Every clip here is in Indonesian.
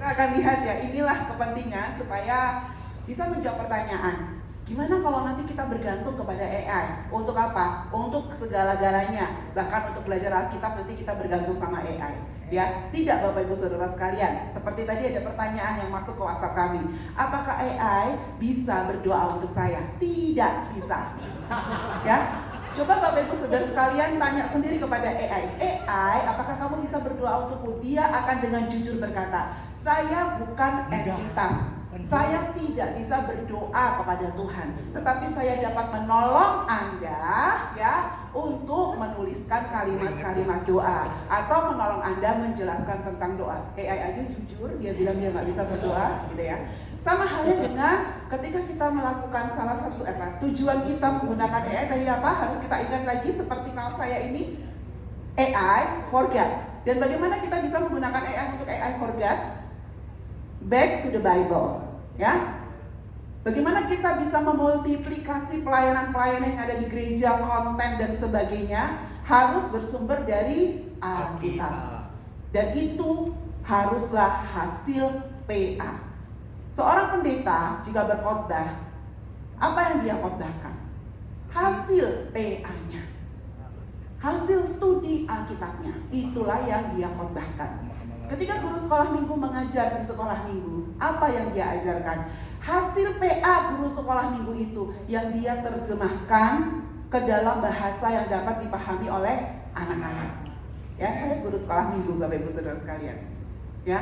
kita akan lihat ya, inilah kepentingan supaya bisa menjawab pertanyaan. Gimana kalau nanti kita bergantung kepada AI? Untuk apa? Untuk segala-galanya. Bahkan untuk belajar Alkitab nanti kita bergantung sama AI. Ya, tidak Bapak Ibu Saudara sekalian. Seperti tadi ada pertanyaan yang masuk ke WhatsApp kami. Apakah AI bisa berdoa untuk saya? Tidak bisa. Ya, coba Bapak Ibu Saudara sekalian tanya sendiri kepada AI. AI, apakah kamu bisa berdoa untukku? Dia akan dengan jujur berkata, saya bukan entitas. Saya tidak bisa berdoa kepada Tuhan, tetapi saya dapat menolong Anda ya untuk menuliskan kalimat-kalimat doa atau menolong Anda menjelaskan tentang doa. AI aja jujur, dia bilang dia nggak bisa berdoa, gitu ya. Sama halnya dengan ketika kita melakukan salah satu tujuan kita menggunakan AI tadi apa? Harus kita ingat lagi seperti kalau saya ini AI for God. Dan bagaimana kita bisa menggunakan AI untuk AI for God? Back to the Bible, ya. Bagaimana kita bisa memultiplikasi pelayanan-pelayanan yang ada di gereja, konten dan sebagainya harus bersumber dari Alkitab. Dan itu haruslah hasil PA. Seorang pendeta jika berkhotbah, apa yang dia khotbahkan? Hasil PA-nya, hasil studi Alkitabnya, itulah yang dia khotbahkan. Ketika guru sekolah minggu mengajar di sekolah minggu, apa yang dia ajarkan? Hasil PA guru sekolah minggu itu yang dia terjemahkan ke dalam bahasa yang dapat dipahami oleh anak-anak. Ya, saya guru sekolah minggu Bapak Ibu Saudara sekalian. Ya,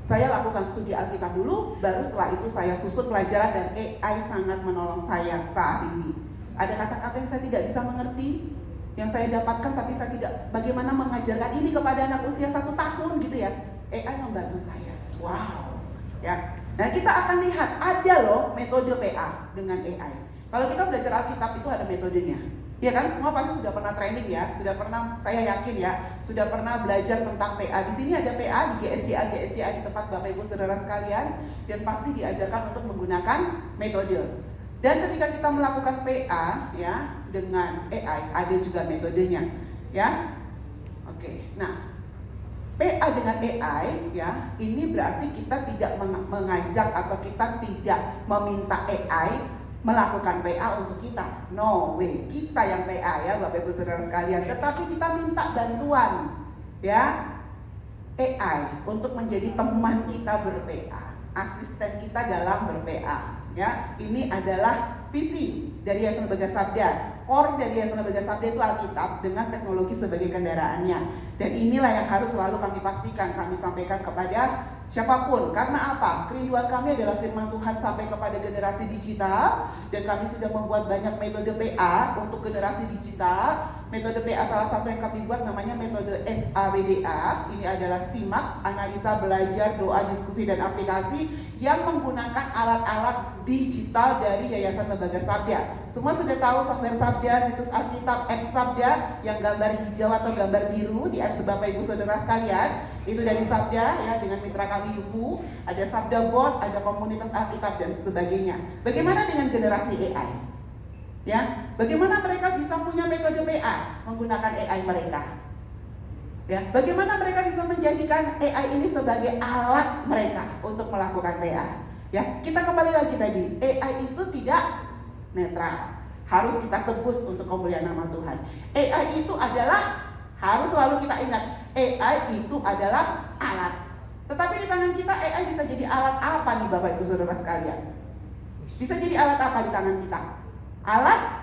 saya lakukan studi Alkitab dulu, baru setelah itu saya susun pelajaran dan AI sangat menolong saya saat ini. Ada kata-kata yang saya tidak bisa mengerti, yang saya dapatkan tapi saya tidak bagaimana mengajarkan ini kepada anak usia 1 tahun gitu ya. AI membantu saya. Wow. Ya. Nah, kita akan lihat ada loh metode PA dengan AI. Kalau kita belajar Alkitab itu ada metodenya. Ya kan, semua pasti sudah pernah training ya, sudah pernah, saya yakin ya, sudah pernah belajar tentang PA. Di sini ada PA di GSCA di tempat Bapak Ibu Saudara sekalian, dan pasti diajarkan untuk menggunakan metode. Dan ketika kita melakukan PA ya dengan AI, ada juga metodenya, ya. Oke. Nah, PA dengan AI ya, ini berarti kita tidak mengajak atau kita tidak meminta AI melakukan PA untuk kita. No way, kita yang PA ya Bapak Ibu Saudara sekalian. Tetapi kita minta bantuan ya AI untuk menjadi teman kita ber-PA, asisten kita dalam ber-PA. Ya, ini adalah visi dari Yayasan Lembaga Sabda. Core dari Yayasan Lembaga Sabda itu Alkitab dengan teknologi sebagai kendaraannya. Dan inilah yang harus selalu kami pastikan, kami sampaikan kepada siapapun. Karena apa? Kerinduan kami adalah firman Tuhan sampai kepada generasi digital. Dan kami sudah membuat banyak metode PA untuk generasi digital. Metode PA salah satu yang kami buat namanya metode SABDA. Ini adalah simak, analisa, belajar, doa, diskusi, dan aplikasi yang menggunakan alat-alat digital dari Yayasan Lembaga Sabda. Semua sudah tahu software Sabda, situs Alkitab, apps Sabda yang gambar hijau atau gambar biru di apps Bapak Ibu Saudara sekalian. Itu dari Sabda ya, dengan mitra kami Yuku. Ada Sabda Bot, ada komunitas Alkitab dan sebagainya. Bagaimana dengan generasi AI? Ya, bagaimana mereka bisa punya metode PA menggunakan AI mereka? Ya, bagaimana mereka bisa menjadikan AI ini sebagai alat mereka untuk melakukan PA? Ya, kita kembali lagi tadi, AI itu tidak netral, harus kita tebus untuk kemuliaan nama Tuhan. AI itu adalah, harus selalu kita ingat, AI itu adalah alat. Tetapi di tangan kita AI bisa jadi alat apa nih Bapak Ibu Saudara sekalian? Bisa jadi alat apa di tangan kita? Alat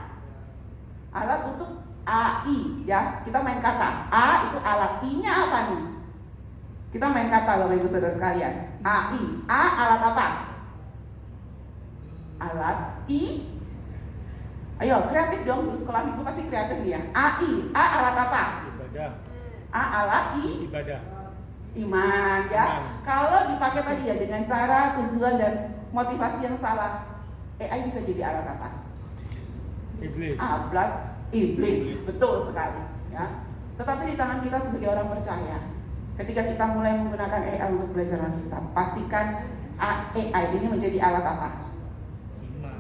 untuk AI ya, kita main kata. A itu alat, I-nya apa nih? Kita main kata Bapak Ibu Saudara sekalian. AI, A alat apa? Alat I. Ayo kreatif dong, guru sekolah minggu pasti kreatif ya. AI, A alat apa? Ibadah. A alat I. Ibadah. Iman ya. Kalau dipakai tadi ya dengan cara, tujuan dan motivasi yang salah, AI bisa jadi alat apa? Iblis. Alat iblis, betul sekali ya. Tetapi di tangan kita sebagai orang percaya, ketika kita mulai menggunakan AI untuk belajar Alkitab, pastikan AI ini menjadi alat apa? Iman.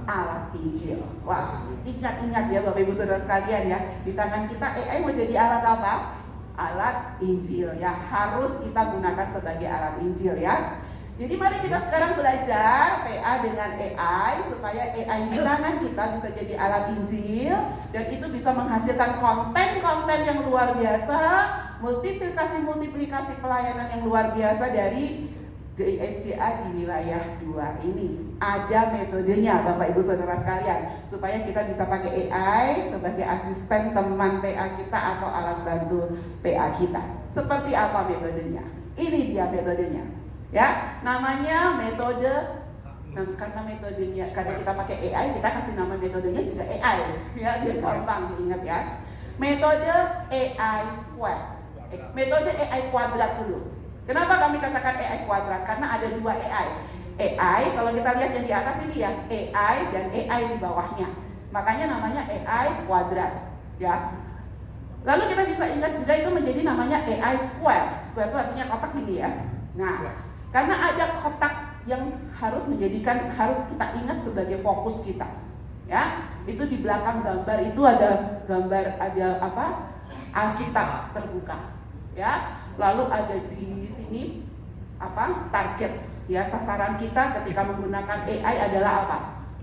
Alat Injil. Wah, ingat-ingat ya Bapak Ibu Saudara sekalian ya, di tangan kita AI menjadi alat apa? alat Injil ya. Harus kita gunakan sebagai alat Injil ya. Jadi mari kita sekarang belajar PA dengan AI supaya AI di tangan kita bisa jadi alat Injil dan itu bisa menghasilkan konten-konten yang luar biasa, multiplikasi pelayanan yang luar biasa dari GISCA di wilayah 2 ini. Ada metodenya Bapak Ibu Saudara sekalian supaya kita bisa pakai AI sebagai asisten teman PA kita atau alat bantu PA kita. Seperti apa metodenya? Ini dia metodenya. Ya, namanya metode. Karena metodenya, karena kita pakai AI, kita kasih nama metodenya juga AI ya, biar gampang diingat ya. Metode AI square. Metode AI kuadrat dulu. Kenapa kami katakan AI kuadrat? Karena ada 2 AI. AI, kalau kita lihat yang di atas ini ya, AI dan AI di bawahnya. Makanya namanya AI kuadrat ya. Lalu kita bisa ingat juga itu menjadi namanya AI square. Square itu artinya kotak gini ya. Nah, karena ada kotak yang harus kita ingat sebagai fokus kita. Ya, itu di belakang gambar itu ada gambar, ada apa? Alkitab terbuka. Ya, lalu ada di sini apa? Target. Ya, sasaran kita ketika menggunakan AI adalah apa?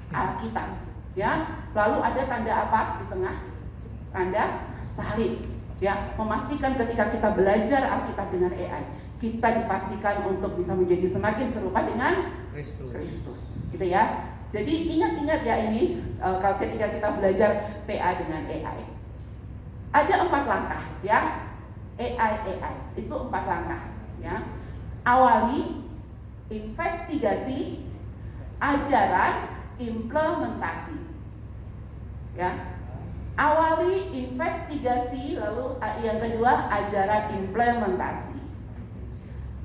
Alkitab. Ya, lalu ada tanda apa di tengah? Tanda salib. Ya, memastikan ketika kita belajar Alkitab dengan AI, kita dipastikan untuk bisa menjadi semakin serupa dengan Kristus, gitu ya. Jadi ingat-ingat ya ini kalau ketika kita belajar PA dengan AI, ada 4 langkah ya. AI itu 4 langkah ya. Awali, investigasi, ajaran, implementasi. Ya. Awali, investigasi, lalu yang kedua ajaran, implementasi.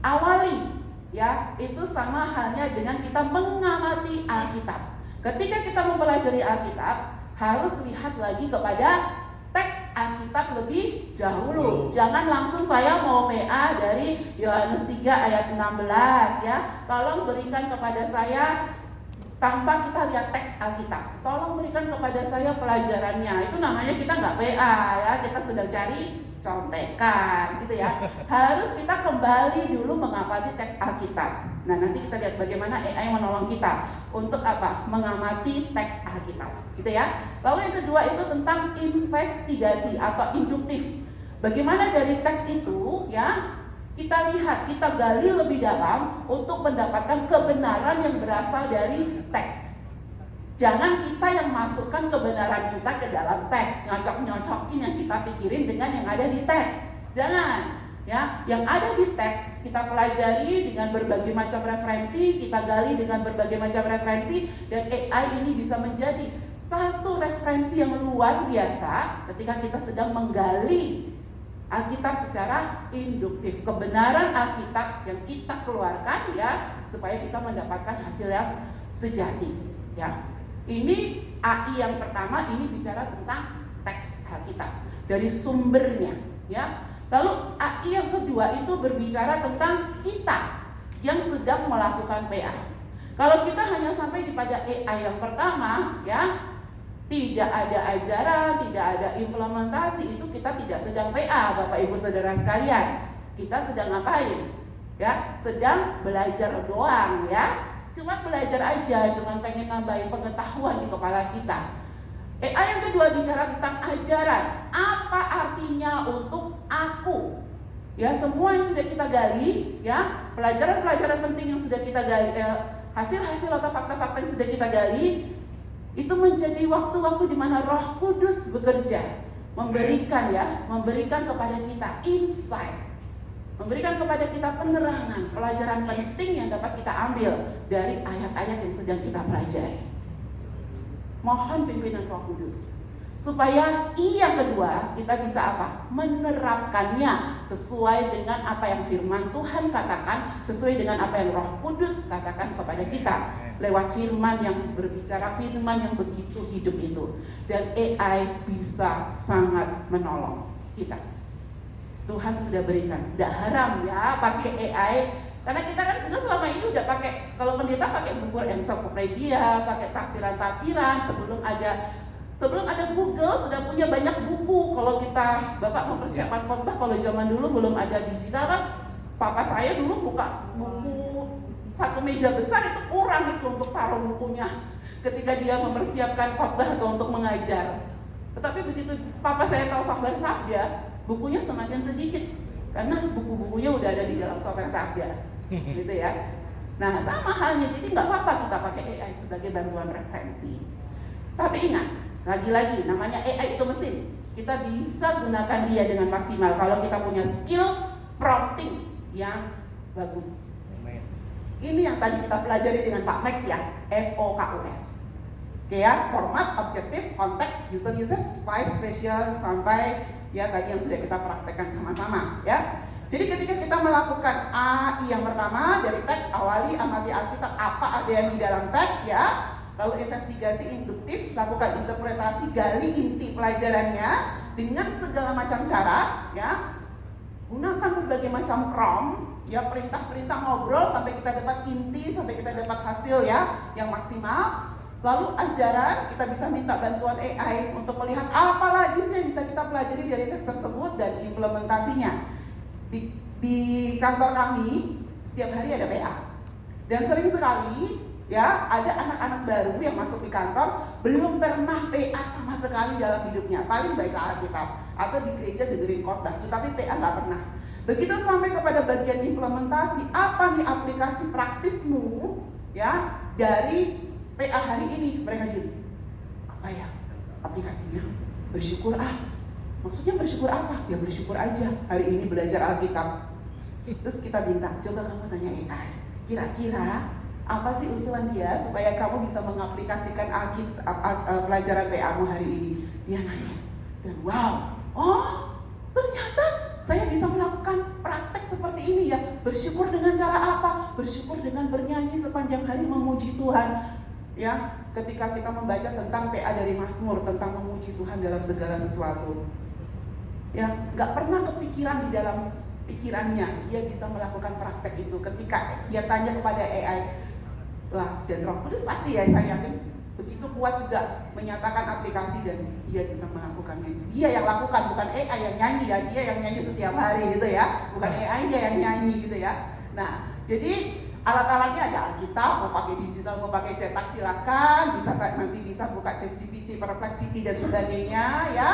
Awali ya, itu sama halnya dengan kita mengamati Alkitab. Ketika kita mempelajari Alkitab, harus lihat lagi kepada teks Alkitab lebih dahulu. Jangan langsung saya mau PA dari Yohanes 3 ayat 16 ya. Tolong berikan kepada saya tanpa kita lihat teks Alkitab. Tolong berikan kepada saya pelajarannya. Itu namanya kita nggak PA ya, kita sedang cari contekan gitu ya. Harus kita kembali dulu mengamati teks Alkitab. Nah, nanti kita lihat bagaimana AI menolong kita untuk apa? Mengamati teks Alkitab gitu ya. Lalu yang kedua itu tentang investigasi atau induktif. Bagaimana dari teks itu ya, kita lihat, kita gali lebih dalam untuk mendapatkan kebenaran yang berasal dari teks. Jangan kita yang masukkan kebenaran kita ke dalam teks, nyocok-nyocokin yang kita pikirin dengan yang ada di teks. Jangan, ya. Yang ada di teks kita pelajari dengan berbagai macam referensi, kita gali dengan berbagai macam referensi, dan AI ini bisa menjadi satu referensi yang luar biasa ketika kita sedang menggali Alkitab secara induktif. Kebenaran Alkitab yang kita keluarkan ya, supaya kita mendapatkan hasil yang sejati, ya. Ini AI yang pertama, ini bicara tentang teks Alkitab dari sumbernya ya. Lalu AI yang kedua itu berbicara tentang kita yang sedang melakukan PA. Kalau kita hanya sampai di pada AI yang pertama ya, tidak ada ajaran, tidak ada implementasi, itu kita tidak sedang PA Bapak Ibu Saudara sekalian. Kita sedang ngapain? Ya, sedang belajar doang ya. Cuma belajar aja, cuma pengen nambahin pengetahuan di kepala kita. AI yang kedua bicara tentang ajaran. Apa artinya untuk aku? Ya, semua yang sudah kita gali, ya, pelajaran-pelajaran penting yang sudah kita gali, hasil-hasil atau fakta-fakta yang sudah kita gali, itu menjadi waktu-waktu di mana Roh Kudus bekerja, memberikan kepada kita insight, memberikan kepada kita penerangan, pelajaran penting yang dapat kita ambil dari ayat-ayat yang sedang kita pelajari. Mohon pimpinan Roh Kudus supaya yang kedua kita bisa apa? Menerapkannya sesuai dengan apa yang firman Tuhan katakan, sesuai dengan apa yang Roh Kudus katakan kepada kita lewat firman yang berbicara, firman yang begitu hidup itu. Dan AI bisa sangat menolong kita. Tuhan sudah berikan, tidak haram ya pakai AI, karena kita kan juga selama ini udah pakai, kalau pendeta pakai buku ensiklopedia, pakai tafsiran-tafsiran sebelum ada Sebelum ada Google sudah punya banyak buku. Kalau kita Bapak mempersiapkan khotbah, kalau zaman dulu belum ada digital kan, papa saya dulu buka buku satu meja besar itu kurang itu untuk taruh bukunya ketika dia mempersiapkan khotbah atau untuk mengajar. Tetapi begitu papa saya tahu software Sabda, bukunya semakin sedikit karena buku-bukunya udah ada di dalam software Sabda, gitu ya. Nah sama halnya, jadi nggak apa-apa kita pakai AI sebagai bantuan referensi. Tapi ingat, lagi-lagi namanya AI itu mesin. Kita bisa gunakan dia dengan maksimal kalau kita punya skill prompting yang bagus. Ini yang tadi kita pelajari dengan Pak Max ya, FOKUS. Oke ya, format, objektif, konteks, user usage, spice, spesial, sampai ya tadi yang sudah kita praktekkan sama-sama ya. Jadi ketika kita melakukan AI yang pertama dari teks, awali, amati Alkitab, apa ada yang di dalam teks ya. Lalu investigasi induktif, lakukan interpretasi, gali inti pelajarannya dengan segala macam cara ya. Gunakan berbagai macam prompt ya, perintah-perintah ngobrol sampai kita dapat inti, sampai kita dapat hasil ya yang maksimal. Lalu ajaran, kita bisa minta bantuan AI untuk melihat apa lagi sih yang bisa kita pelajari dari teks tersebut dan implementasinya. Di kantor kami setiap hari ada PA, dan sering sekali ya ada anak-anak baru yang masuk di kantor belum pernah PA sama sekali dalam hidupnya, paling baca Alkitab atau di gereja dengerin khotbah, tetapi PA nggak pernah. Begitu sampai kepada bagian implementasi, apa nih aplikasi praktismu ya dari PA hari ini, mereka gitu, apa ya aplikasinya? Bersyukur Maksudnya bersyukur apa? Ya bersyukur aja hari ini belajar Alkitab. Terus kita minta, coba kamu tanya AI, kira-kira apa sih usulan dia supaya kamu bisa mengaplikasikan pelajaran PA-mu hari ini? Dia nanya, dan wow, oh ternyata saya bisa melakukan praktek seperti ini ya. Bersyukur dengan cara apa? Bersyukur dengan bernyanyi sepanjang hari memuji Tuhan. Ya, ketika kita membaca tentang PA dari Mazmur, tentang memuji Tuhan dalam segala sesuatu. Ya, nggak pernah kepikiran di dalam pikirannya dia bisa melakukan praktek itu. Ketika dia tanya kepada AI, wah, dan Roh Kudus pasti ya, saya yakin begitu kuat juga menyatakan aplikasi dan dia bisa melakukannya. Dia yang lakukan, bukan AI yang nyanyi ya, dia yang nyanyi setiap hari gitu ya, bukan AI dia yang nyanyi gitu ya. Nah, jadi alat-alatnya ada Alkitab, mau pakai digital, mau pakai cetak silakan, nanti bisa buka ChatGPT, Perplexity dan sebagainya ya.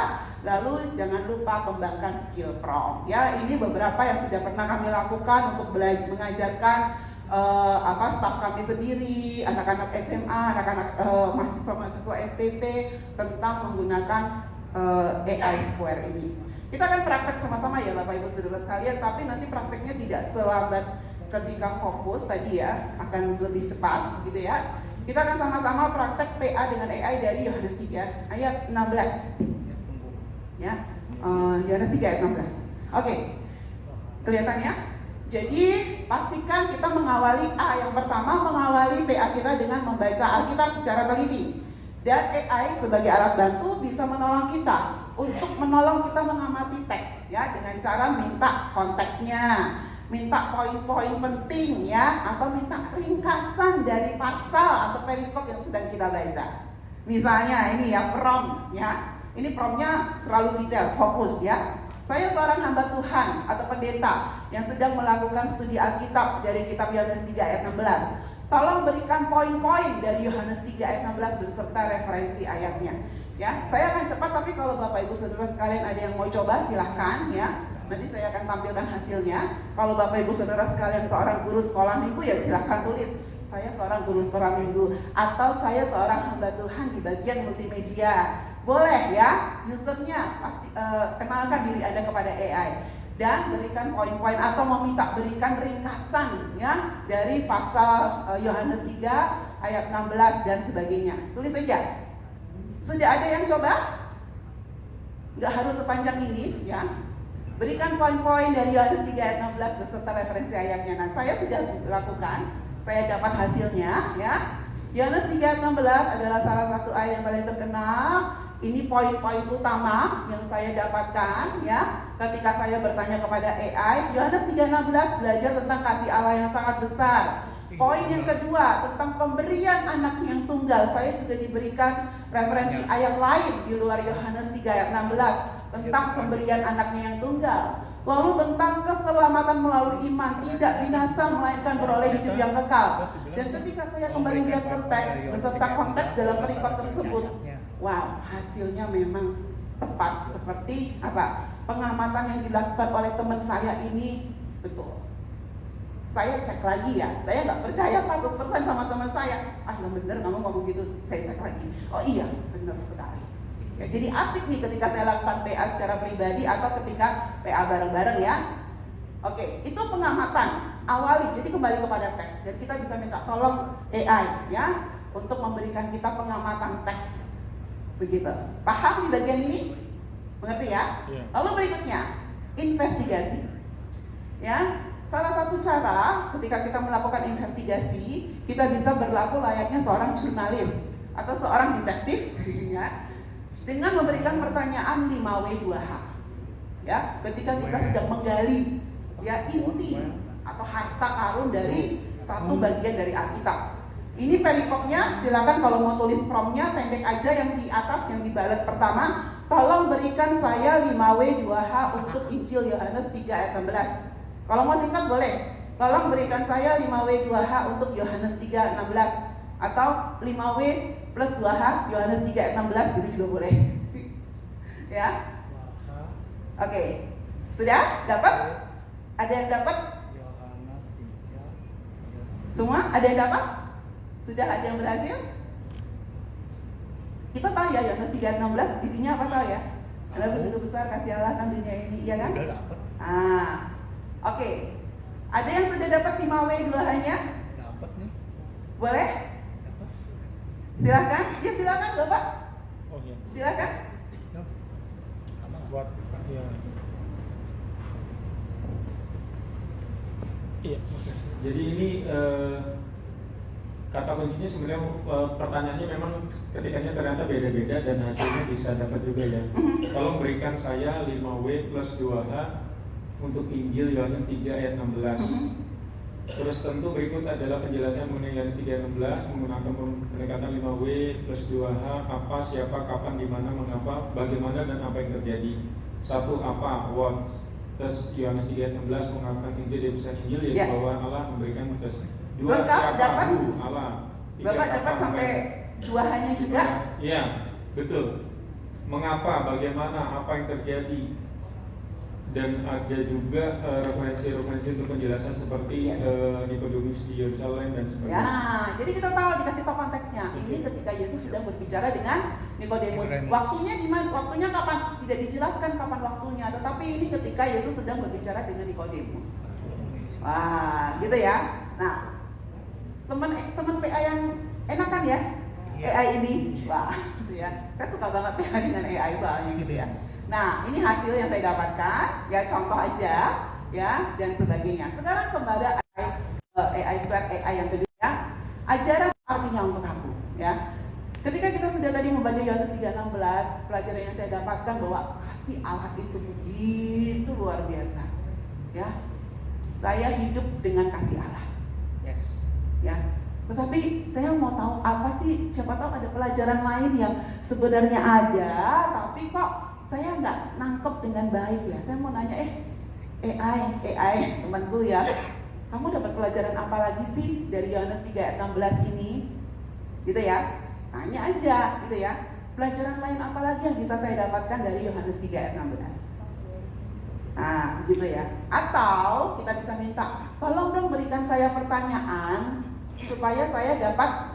Lalu jangan lupa kembangkan skill prompt ya. Ini beberapa yang sudah pernah kami lakukan untuk mengajarkan staf kami sendiri, anak-anak SMA, anak-anak mahasiswa-mahasiswa STT tentang menggunakan AI Square ini. Kita akan praktek sama-sama ya Bapak Ibu Saudara sekalian, tapi nanti prakteknya tidak selambat ketika fokus tadi ya, akan lebih cepat gitu ya. Kita akan sama-sama praktek PA dengan AI dari Yohanes 3 ayat 16 ya, Yohanes 3 ayat 16. Oke, kelihatan ya? Jadi pastikan kita mengawali yang pertama mengawali PA kita dengan membaca Alkitab secara teliti. Dan AI sebagai alat bantu bisa menolong kita untuk menolong kita mengamati teks ya, dengan cara minta konteksnya, minta poin-poin penting ya, atau minta ringkasan dari pasal atau perikop yang sedang kita baca. Misalnya ini ya prompt ya. Ini promptnya terlalu detail, fokus ya. Saya seorang hamba Tuhan atau pendeta yang sedang melakukan studi Alkitab dari kitab Yohanes 3 ayat 16. Tolong berikan poin-poin dari Yohanes 3 ayat 16 beserta referensi ayatnya. Ya, saya akan cepat, tapi kalau Bapak Ibu Saudara sekalian ada yang mau coba silahkan ya. Nanti saya akan tampilkan hasilnya. Kalau Bapak Ibu Saudara sekalian seorang guru sekolah minggu ya silahkan tulis, saya seorang guru sekolah minggu, atau saya seorang hamba Tuhan di bagian multimedia. Boleh ya, usernya pasti kenalkan diri Anda kepada AI dan berikan poin-poin atau meminta berikan ringkasan ya dari pasal Yohanes 3 ayat 16 dan sebagainya. Tulis saja. Sudah ada yang coba? Nggak harus sepanjang ini ya. Berikan poin-poin dari Yohanes 3 ayat 16 beserta referensi ayatnya. Nah, saya sudah lakukan, saya dapat hasilnya ya. Yohanes 3 ayat 16 adalah salah satu ayat yang paling terkenal. Ini poin-poin utama yang saya dapatkan ya ketika saya bertanya kepada AI. Yohanes 3:16 belajar tentang kasih Allah yang sangat besar. Poin yang kedua tentang pemberian anak yang tunggal. Saya juga diberikan referensi ayat lain di luar Yohanes 3 ayat 16 tentang pemberian anaknya yang tunggal. Lalu tentang keselamatan melalui iman, tidak binasa melainkan beroleh hidup yang kekal. Dan ketika saya kembali lihat ke teks beserta konteks dalam perikop tersebut, wow, hasilnya memang tepat seperti apa? Pengamatan yang dilakukan oleh teman saya ini betul. Saya cek lagi ya, saya nggak percaya 100% sama teman saya. Yang bener kamu ngomong gitu, saya cek lagi. Oh iya, benar sekali. Ya, jadi asik nih ketika saya lakukan PA secara pribadi atau ketika PA bareng-bareng ya. Oke, itu pengamatan awali. Jadi kembali kepada teks dan kita bisa minta tolong AI ya untuk memberikan kita pengamatan teks. Begitu. Paham di bagian ini? Mengerti ya? Lalu berikutnya, investigasi. Ya. Salah satu cara ketika kita melakukan investigasi, kita bisa berlaku layaknya seorang jurnalis atau seorang detektif ya, dengan memberikan pertanyaan 5W2H. Ya, ketika kita sedang menggali ya inti atau harta karun dari satu bagian dari Alkitab. Ini perikopnya, silakan kalau mau tulis promnya pendek aja yang di atas yang di balet pertama. Tolong berikan saya 5W2H untuk Injil Yohanes 3 ayat 16. Kalau mau singkat boleh. Tolong berikan saya 5W2H untuk Yohanes 3 ayat 16 atau 5W plus 2H Yohanes 3 ayat 16 gitu juga boleh. Ya. Oke. Sudah? Dapat? Ada yang dapat? Semua? Ada yang dapat? Sudah ada yang berhasil? Kita tahu ya Yohanes 3 ayat 16 isinya apa tahu ya? Karena begitu besar kasih Allah kan dunia ini, iya kan? Udah dapat. Oke. Ada yang sudah dapat 5W2H-nya? Dapat nih. Boleh? Dapat. Silakan. Ya silakan Bapak. Oh iya. Silakan. Buat ya. Iya, makasih. Jadi ini kata kuncinya sebenarnya pertanyaannya memang ketikanya ternyata beda-beda dan hasilnya bisa dapat juga ya. Tolong berikan saya 5W plus 2H untuk Injil Yohanes 3 ayat 16. Terus tentu berikut adalah penjelasan mengenai Yohanes 3 ayat 16 menggunakan pendekatan 5W plus 2H, apa, siapa, kapan, di mana, mengapa, bagaimana, dan apa yang terjadi. Satu, apa, what. Terus Yohanes 3 ayat 16 mengatakan inti dari pesan Injil yaitu bahwa Allah memberikan terus. Dua, siapa, dapat, Allah. Tiga, Bapak dapat sampai 2H-nya juga? Iya, betul. Mengapa, bagaimana, apa yang terjadi. Dan ada juga referensi-referensi untuk penjelasan seperti Nikodemus di Yerusalem dan sebagainya. Ya, jadi kita tahu dikasih tahu konteksnya. Ini ketika Yesus sedang berbicara dengan Nikodemus. Waktunya di mana? Waktunya kapan? Tidak dijelaskan kapan waktunya. Tetapi ini ketika Yesus sedang berbicara dengan Nikodemus. Wah, gitu ya. Nah, teman PA yang enak kan ya? AI ini, wah, gitu ya. Saya suka banget PA dengan AI soalnya gitu ya. Nah, ini hasil yang saya dapatkan, ya contoh aja, ya dan sebagainya. Sekarang kepada AI Square AI yang kedua, ajaran artinya untuk aku, ya. Ketika kita sudah tadi membaca Yohanes 3:16, pelajaran yang saya dapatkan bahwa kasih Allah itu begitu luar biasa, ya. Saya hidup dengan kasih Allah, Yes. ya. Tetapi saya mau tahu apa sih? Siapa tahu ada pelajaran lain yang sebenarnya ada, tapi kok saya nggak nangkep dengan baik ya. Saya mau nanya, AI temanku ya, kamu dapat pelajaran apa lagi sih dari Yohanes 3 ayat 16 ini? Gitu ya, tanya aja gitu ya. Pelajaran lain apa lagi yang bisa saya dapatkan dari Yohanes 3 ayat 16? Nah, gitu ya. Atau kita bisa minta, tolong dong berikan saya pertanyaan supaya saya dapat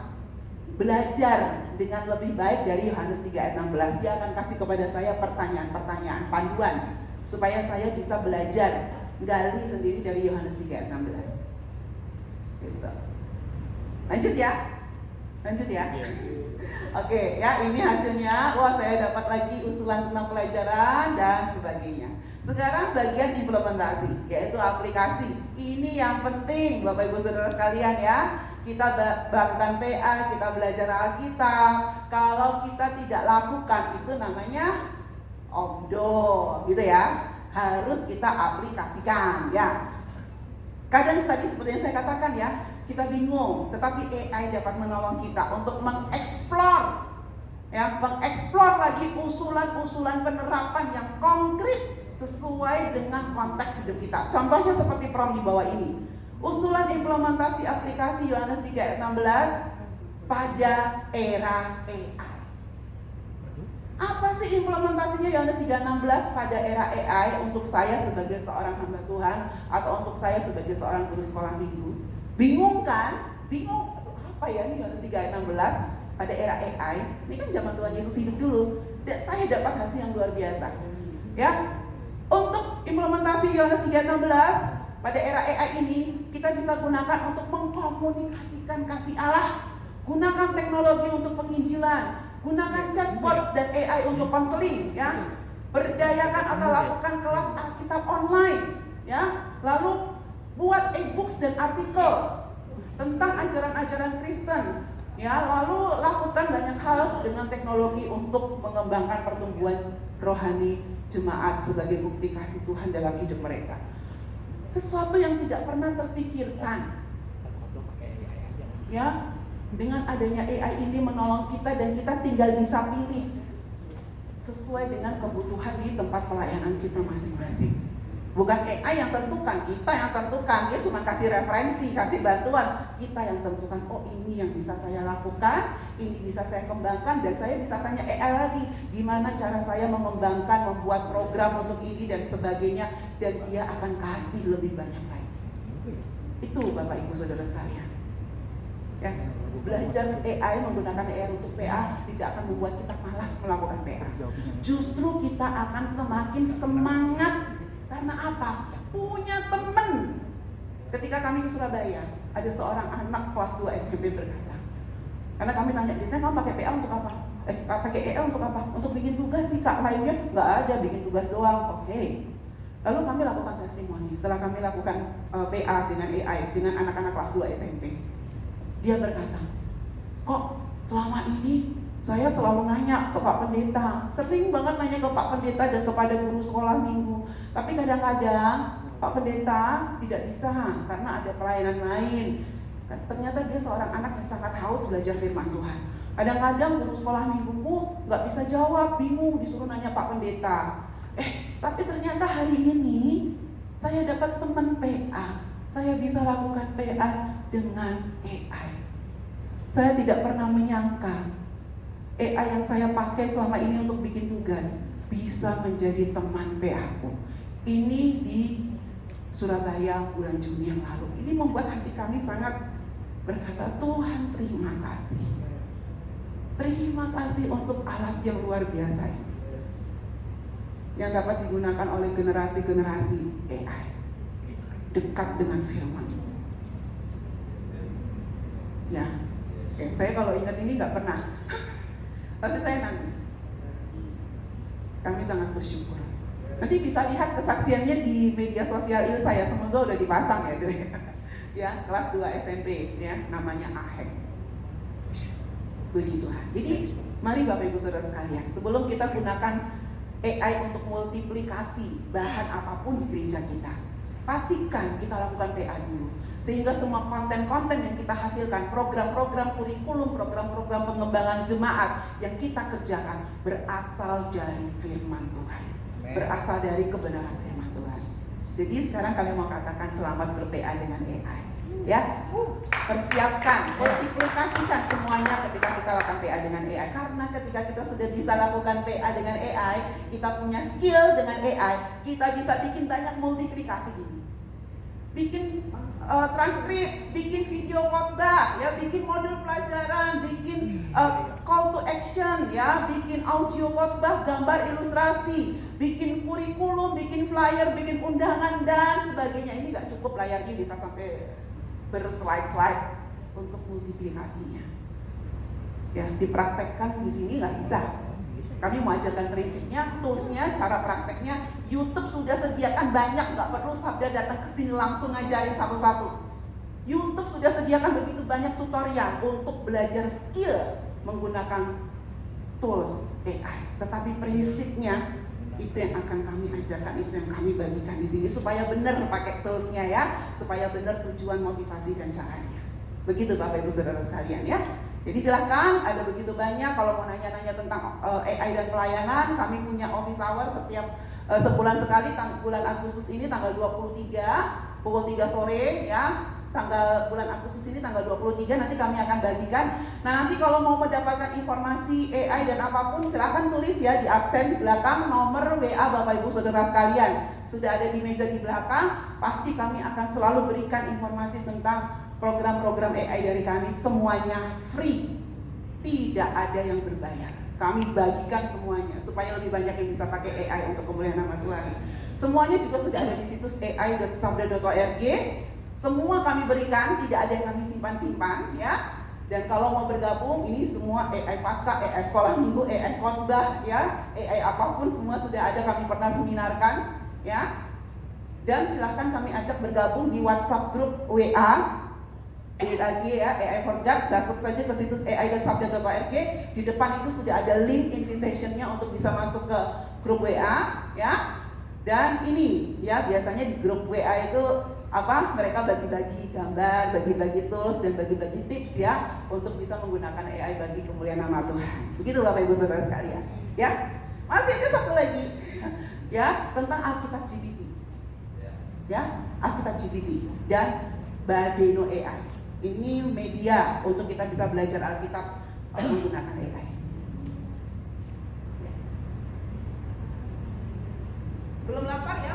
belajar dengan lebih baik dari Yohanes 3 ayat 16. Dia akan kasih kepada saya pertanyaan-pertanyaan panduan supaya saya bisa belajar gali sendiri dari Yohanes 3 ayat 16. Gitu. Lanjut ya. Oke, ya ini hasilnya. Wah, saya dapat lagi usulan tentang pelajaran dan sebagainya. Sekarang bagian implementasi, yaitu aplikasi. Ini yang penting Bapak Ibu Saudara sekalian ya. Kita melakukan PA, kita belajar Alkitab. Kalau kita tidak lakukan, itu namanya omdo, gitu ya. Harus kita aplikasikan, ya. Kadang tadi seperti yang saya katakan ya, kita bingung, tetapi AI dapat menolong kita untuk mengeksplor, ya, mengeksplor lagi usulan-usulan penerapan yang konkret sesuai dengan konteks hidup kita. Contohnya seperti prom di bawah ini. Usulan implementasi aplikasi Yohanes 3 ayat 16 pada era AI. Apa sih implementasinya Yohanes 3:16 pada era AI untuk saya sebagai seorang hamba Tuhan atau untuk saya sebagai seorang guru sekolah minggu? Bingung kan? Bingung, apa ya ini Yohanes 3:16 pada era AI? Ini kan zaman Tuhan Yesus hidup dulu. Dan saya dapat hasil yang luar biasa. Ya, untuk implementasi Yohanes 3:16 pada era AI ini kita bisa gunakan untuk mengkomunikasikan kasih Allah. Gunakan teknologi untuk penginjilan. Gunakan chatbot dan AI untuk konseling, ya. Berdayakan atau lakukan kelas Alkitab online, ya. Lalu buat e-books dan artikel tentang ajaran-ajaran Kristen, ya. Lalu lakukan banyak hal dengan teknologi untuk mengembangkan pertumbuhan rohani jemaat sebagai bukti kasih Tuhan dalam hidup mereka. Sesuatu yang tidak pernah terpikirkan, ya. Dengan adanya AI ini menolong kita dan kita tinggal bisa pilih sesuai dengan kebutuhan di tempat pelayanan kita masing-masing. Bukan AI yang tentukan, kita yang tentukan. Dia cuma kasih referensi, kasih bantuan. Kita yang tentukan, oh ini yang bisa saya lakukan, ini bisa saya kembangkan. Dan saya bisa tanya AI lagi, gimana cara saya mengembangkan, membuat program untuk ini dan sebagainya. Dan dia akan kasih lebih banyak lagi. Itu Bapak Ibu Saudara sekalian, ya. Belajar AI, menggunakan AI untuk PA tidak akan membuat kita malas melakukan PA. Justru kita akan semakin semangat. Karena apa? Punya teman. Ketika kami ke Surabaya, ada seorang anak kelas 2 SMP berkata, karena kami tanya, biasanya kamu pakai PA untuk apa? Pakai AI untuk apa? Untuk bikin tugas sih Kak, lainnya nggak ada, bikin tugas doang. Oke. Lalu kami lakukan testimoni. Setelah kami lakukan PA dengan AI, dengan anak-anak kelas 2 SMP, dia berkata, kok selama ini saya selalu nanya ke Pak Pendeta, sering banget nanya ke Pak Pendeta dan kepada guru sekolah minggu. Tapi kadang-kadang Pak Pendeta tidak bisa karena ada pelayanan lain. Ternyata dia seorang anak yang sangat haus belajar firman Tuhan. Kadang-kadang guru sekolah mingguku nggak bisa jawab, bingung, disuruh nanya Pak Pendeta. Tapi ternyata hari ini saya dapat teman PA. Saya bisa lakukan PA dengan AI. Saya tidak pernah menyangka AI yang saya pakai selama ini untuk bikin tugas bisa menjadi teman PA-ku. Ini di Surabaya bulan Juni yang lalu. Ini membuat hati kami sangat berkata, Tuhan terima kasih. Terima kasih untuk alat yang luar biasa ini, yang dapat digunakan oleh generasi-generasi AI. Dekat dengan firman. Ya. Saya kalau ingat ini nggak pernah, pasti saya nangis. Kami sangat bersyukur. Nanti bisa lihat kesaksiannya di media sosial ini saya, semoga udah dipasang ya, ya, kelas 2 SMP, ya, namanya Ahek. Puji Tuhan. Jadi mari Bapak Ibu Saudara sekalian, sebelum kita gunakan AI untuk multiplikasi bahan apapun di gereja kita, pastikan kita lakukan PA dulu. Sehingga semua konten-konten yang kita hasilkan, program-program kurikulum, program-program pengembangan jemaat yang kita kerjakan berasal dari firman Tuhan, berasal dari kebenaran firman Tuhan. Jadi sekarang kami mau katakan selamat ber-PA dengan AI, ya. Persiapkan, multiplikasikan semuanya ketika kita lakukan PA dengan AI. Karena ketika kita sudah bisa lakukan PA dengan AI, kita punya skill dengan AI, kita bisa bikin banyak multiplikasi ini. Bikin transkrip, bikin video khotbah, ya, bikin modul pelajaran, bikin call to action, ya, bikin audio khotbah, gambar ilustrasi, bikin kurikulum, bikin flyer, bikin undangan dan sebagainya. Ini nggak cukup layarnya bisa sampai berslide-slide untuk multiplikasinya. Ya, dipraktekkan di sini nggak bisa. Kami mau ajarkan prinsipnya, toolsnya, cara prakteknya. YouTube sudah sediakan banyak, nggak perlu Sabda datang ke sini langsung ngajarin satu-satu. YouTube sudah sediakan begitu banyak tutorial untuk belajar skill menggunakan tools AI. Tetapi prinsipnya itu yang akan kami ajarkan, itu yang kami bagikan di sini supaya benar pakai toolsnya, ya, supaya benar tujuan, motivasi dan caranya. Begitu Bapak Ibu Saudara sekalian ya. Jadi silahkan, ada begitu banyak kalau mau nanya-nanya tentang AI dan pelayanan, kami punya office hour setiap sebulan sekali, bulan Agustus ini tanggal 23 pukul 3 sore ya. Bulan Agustus ini tanggal 23 nanti kami akan bagikan. Nah, nanti kalau mau mendapatkan informasi AI dan apapun silahkan tulis ya di absen di belakang nomor WA Bapak Ibu Saudara sekalian. Sudah ada di meja di belakang, pasti kami akan selalu berikan informasi tentang program-program AI dari kami, semuanya free, tidak ada yang berbayar. Kami bagikan semuanya supaya lebih banyak yang bisa pakai AI untuk kemuliaan nama Tuhan. Semuanya juga sudah ada di situs ai.sabda.org. Semua kami berikan, tidak ada yang kami simpan-simpan ya. Dan kalau mau bergabung, ini semua AI Pasca, AI Sekolah Minggu, AI Khotbah ya, AI apapun semua sudah ada, kami pernah seminarkan ya. Dan silahkan kami ajak bergabung di WhatsApp grup WA. lagi ya, AI for God, masuk saja ke situs ai.sabda.org. Di depan itu sudah ada link invitation-nya untuk bisa masuk ke grup WA ya. Dan ini ya, biasanya di grup WA itu mereka bagi-bagi gambar, bagi-bagi tools dan bagi-bagi tips ya untuk bisa menggunakan AI bagi kemuliaan nama Tuhan. Begitu Bapak Ibu Saudara sekalian ya. Masih ada satu lagi ya, tentang Alkitab GPT ya, Alkitab GPT dan Badeno AI. Ini media untuk kita bisa belajar Alkitab menggunakan AI. Belum lapar ya?